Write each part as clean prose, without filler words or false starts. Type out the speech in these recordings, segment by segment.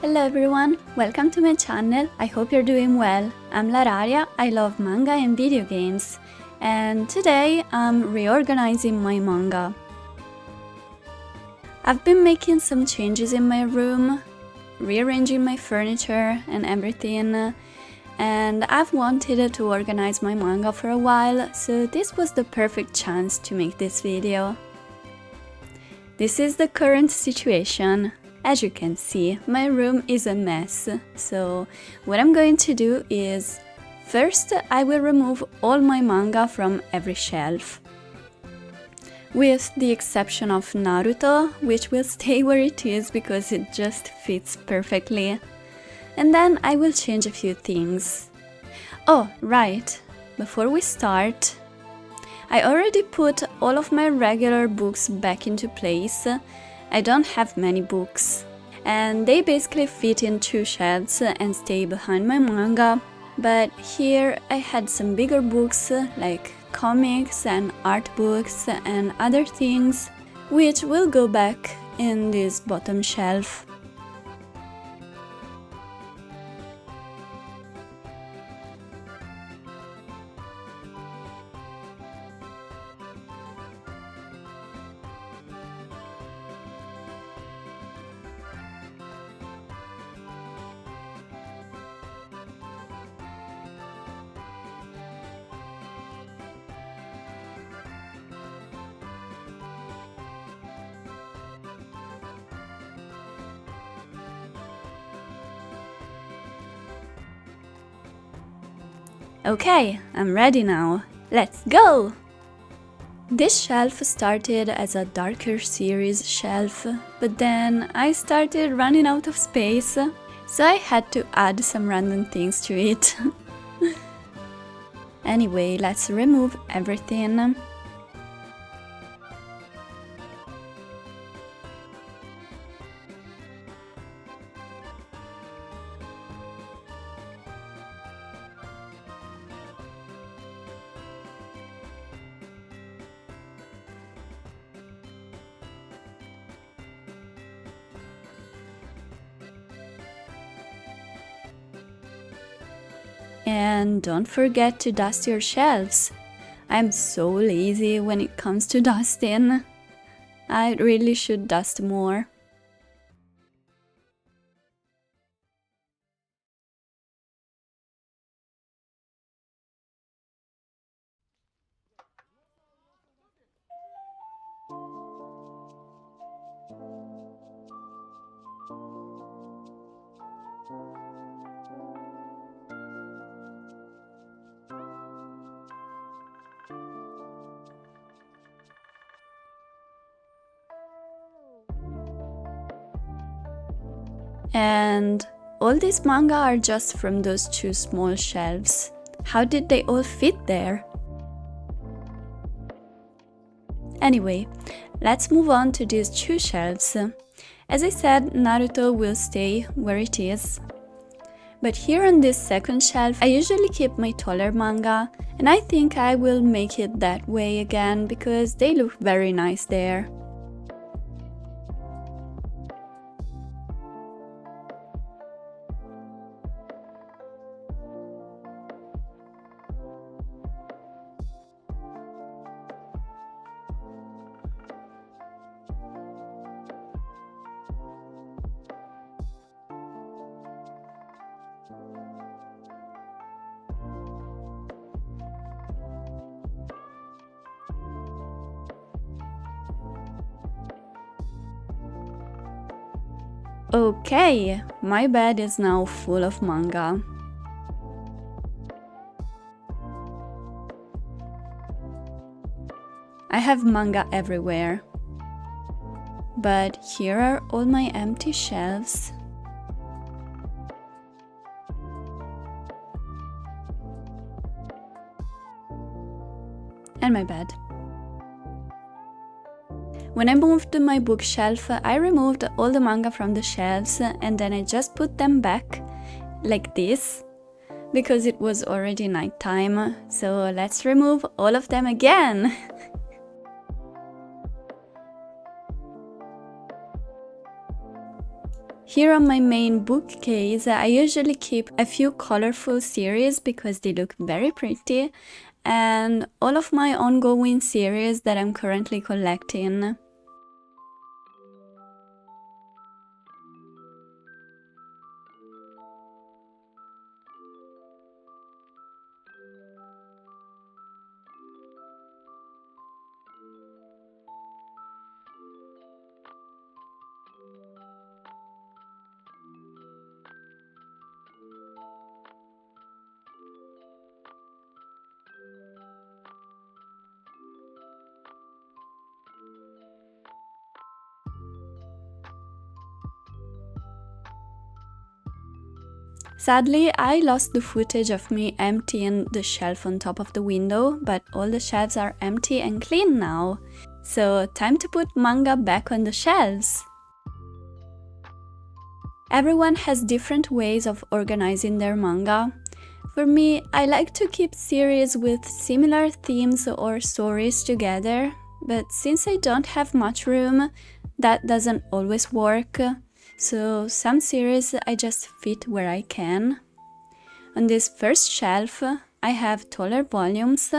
Hello everyone, welcome to my channel. I hope you're doing well. I'm Lararia, I love manga and video games, and today I'm reorganizing my manga. I've been making some changes in my room, rearranging my furniture and everything, and I've wanted to organize my manga for a while, so this was the perfect chance to make this video. This is the current situation. As you can see, my room is a mess, so what I'm going to do is, first I will remove all my manga from every shelf, with the exception of Naruto, which will stay where it is because it just fits perfectly. And then I will change a few things. Oh, right, before we start, I already put all of my regular books back into place. I don't have many books, and they basically fit in two shelves and stay behind my manga, but here I had some bigger books like comics and art books and other things, which will go back in this bottom shelf. Okay, I'm ready now. Let's go! This shelf started as a darker series shelf, but then I started running out of space, so I had to add some random things to it. Anyway, let's remove everything. And don't forget to dust your shelves. I'm so lazy when it comes to dusting. I really should dust more. And all these manga are just from those two small shelves. How did they all fit there? Anyway, let's move on to these two shelves. As I said, Naruto will stay where it is. But here on this second shelf, I usually keep my taller manga, and I think I will make it that way again because they look very nice there. Okay, my bed is now full of manga. I have manga everywhere. But here are all my empty shelves. And my bed. When I moved my bookshelf, I removed all the manga from the shelves and then I just put them back, like this, because it was already nighttime, so let's remove all of them again! Here on my main bookcase, I usually keep a few colorful series because they look very pretty, and all of my ongoing series that I'm currently collecting. Sadly, I lost the footage of me emptying the shelf on top of the window, but all the shelves are empty and clean now. So time to put manga back on the shelves! Everyone has different ways of organizing their manga. For me, I like to keep series with similar themes or stories together, but since I don't have much room, that doesn't always work. So some series I just fit where I can. On this first shelf, I have taller volumes.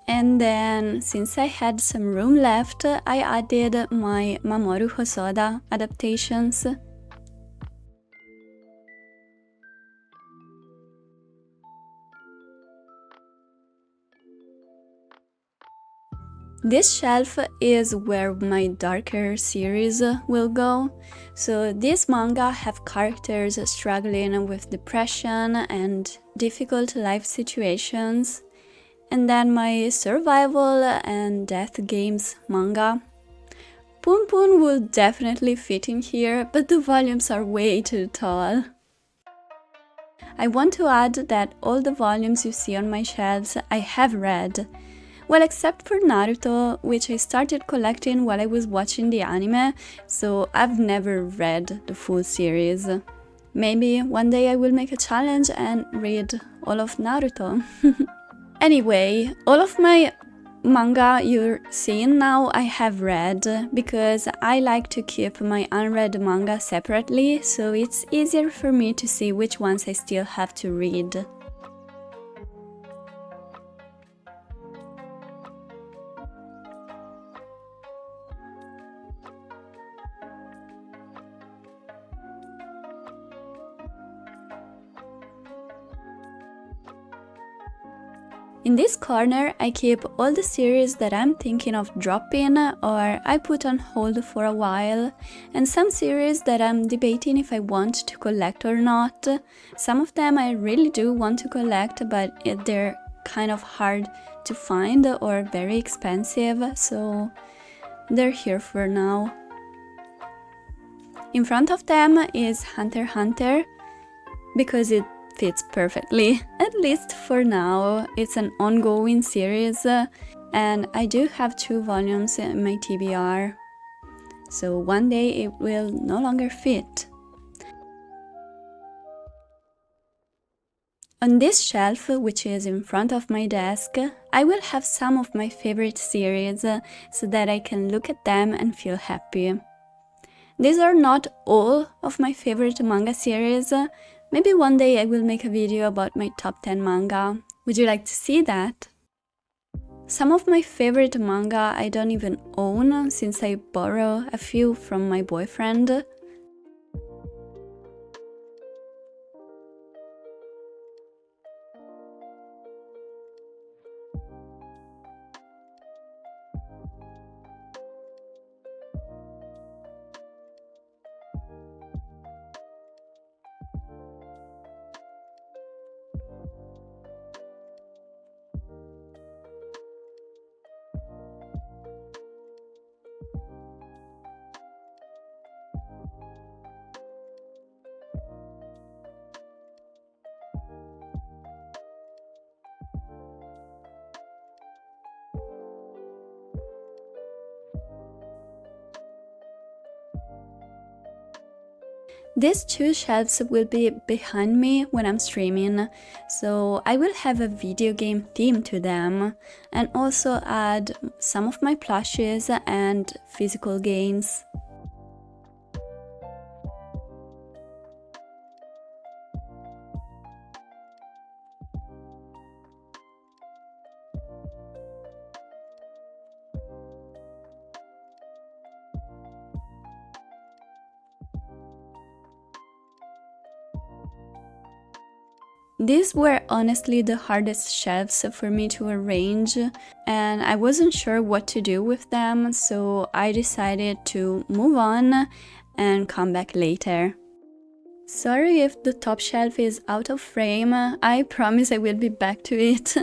And then, since I had some room left, I added my Mamoru Hosoda adaptations. This shelf is where my darker series will go. So these manga have characters struggling with depression and difficult life situations. And then my survival and death games manga. Poon Poon will definitely fit in here, but the volumes are way too tall. I want to add that all the volumes you see on my shelves I have read. Well, except for Naruto, which I started collecting while I was watching the anime, so I've never read the full series. Maybe one day I will make a challenge and read all of Naruto. Anyway, all of my manga you're seeing now I have read, because I like to keep my unread manga separately, so it's easier for me to see which ones I still have to read. In this corner, I keep all the series that I'm thinking of dropping or I put on hold for a while, and some series that I'm debating if I want to collect or not. Some of them I really do want to collect, but they're kind of hard to find or very expensive, so they're here for now. In front of them is Hunter x Hunter, because it fits perfectly, at least for now. It's an ongoing series, and I do have 2 volumes in my TBR, so one day it will no longer fit. On this shelf, which is in front of my desk, I will have some of my favorite series, so that I can look at them and feel happy. These are not all of my favorite manga series. Maybe one day I will make a video about my top 10 manga. Would you like to see that? Some of my favorite manga I don't even own, since I borrow a few from my boyfriend. These two shelves will be behind me when I'm streaming, so I will have a video game theme to them, and also add some of my plushes and physical games. These were honestly the hardest shelves for me to arrange, and I wasn't sure what to do with them, so I decided to move on and come back later. Sorry if the top shelf is out of frame, I promise I will be back to it.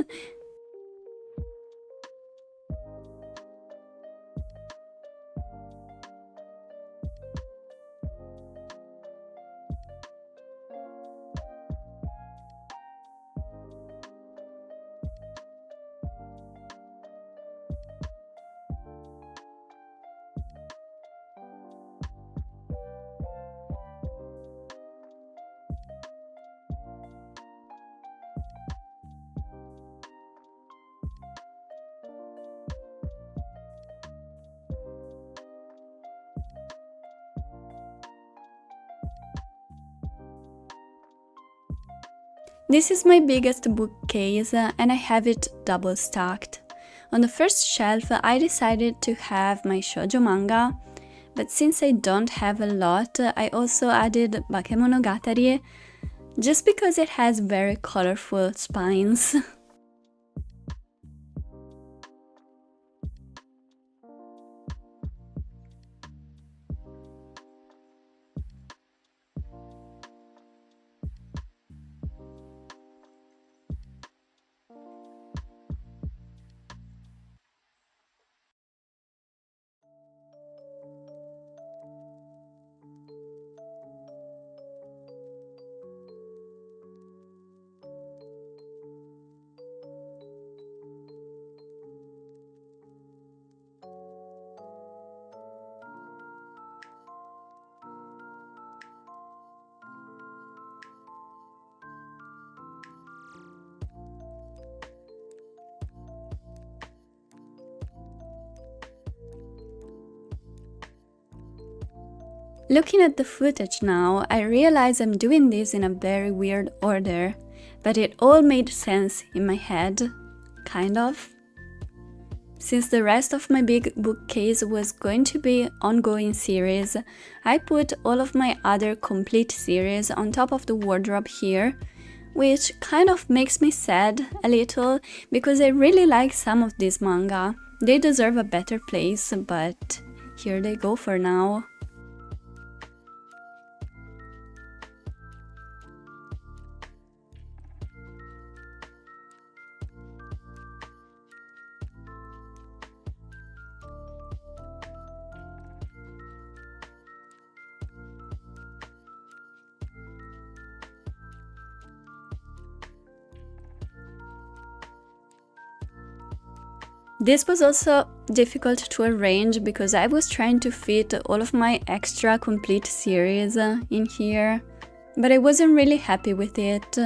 This is my biggest bookcase and I have it double stacked. On the first shelf I decided to have my shoujo manga, but since I don't have a lot, I also added Bakemonogatari, just because it has very colorful spines. Looking at the footage now, I realize I'm doing this in a very weird order, but it all made sense in my head, kind of. Since the rest of my big bookcase was going to be ongoing series, I put all of my other complete series on top of the wardrobe here, which kind of makes me sad a little, because I really like some of these manga. They deserve a better place, but here they go for now. This was also difficult to arrange because I was trying to fit all of my extra complete series in here, but I wasn't really happy with it.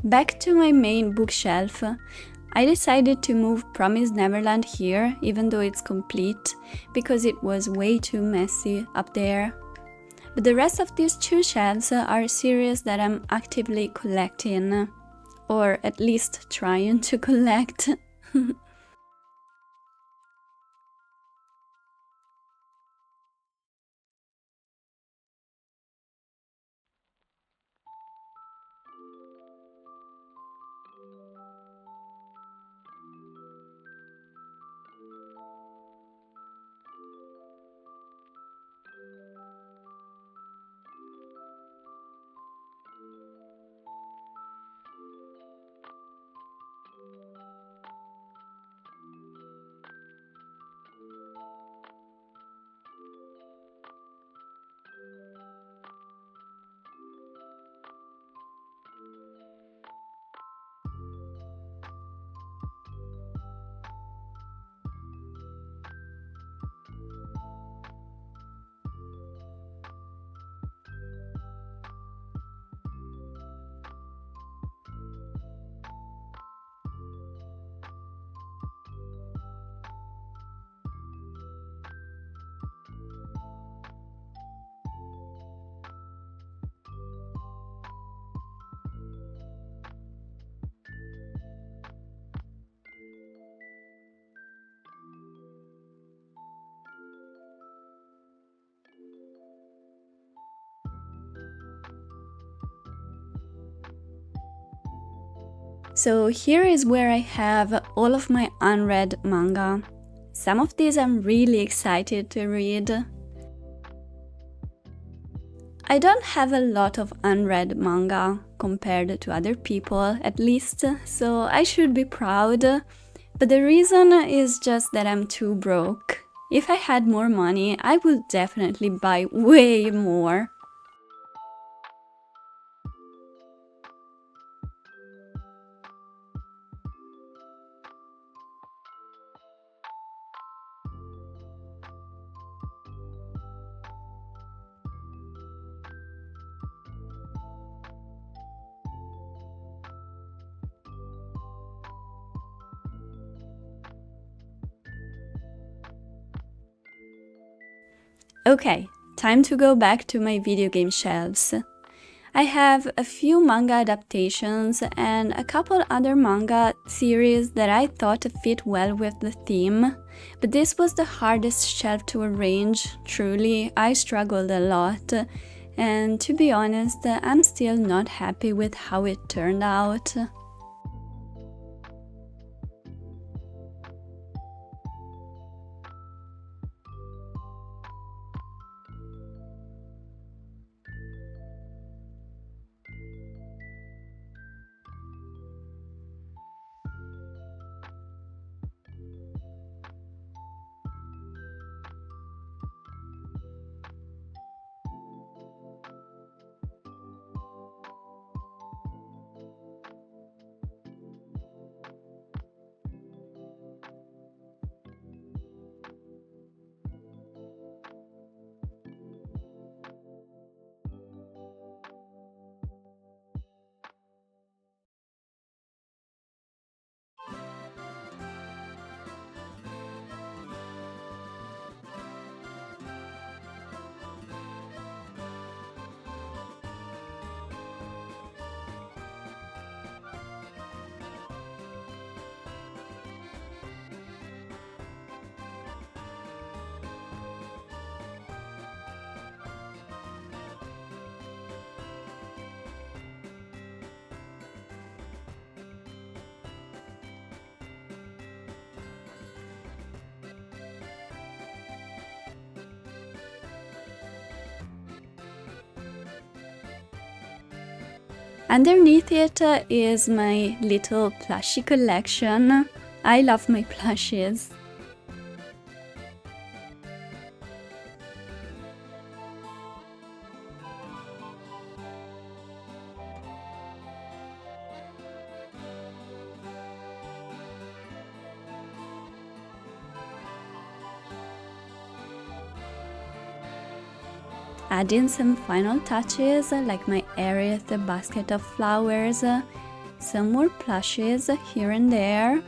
Back to my main bookshelf. I decided to move Promised Neverland here, even though it's complete, because it was way too messy up there. But the rest of these 2 shelves are series that I'm actively collecting, or at least trying to collect. So here is where I have all of my unread manga. Some of these I'm really excited to read. I don't have a lot of unread manga compared to other people, at least, so I should be proud. But the reason is just that I'm too broke. If I had more money, I would definitely buy way more. Okay, time to go back to my video game shelves. I have a few manga adaptations and a couple other manga series that I thought fit well with the theme, but this was the hardest shelf to arrange. Truly, I struggled a lot, and to be honest, I'm still not happy with how it turned out. Underneath it is my little plushie collection. I love my plushies. Add in some final touches like my Aerith basket of flowers, some more plushes here and there.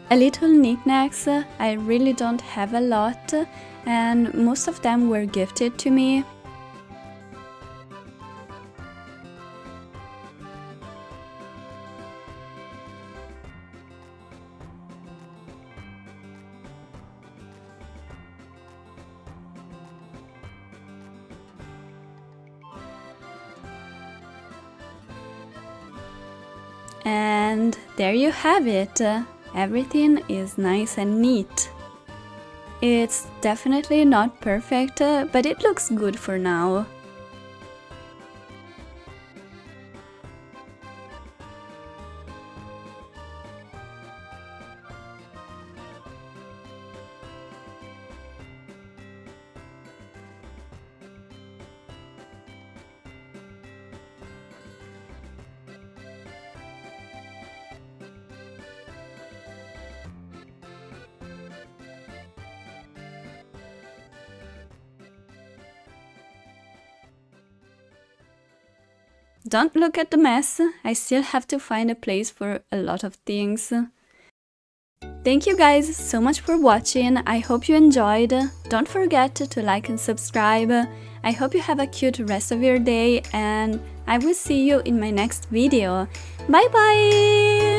A little knickknacks, I really don't have a lot, and most of them were gifted to me. And there you have it. Everything is nice and neat. It's definitely not perfect, but it looks good for now. Don't look at the mess, I still have to find a place for a lot of things. Thank you guys so much for watching, I hope you enjoyed. Don't forget to like and subscribe. I hope you have a cute rest of your day and I will see you in my next video. Bye bye!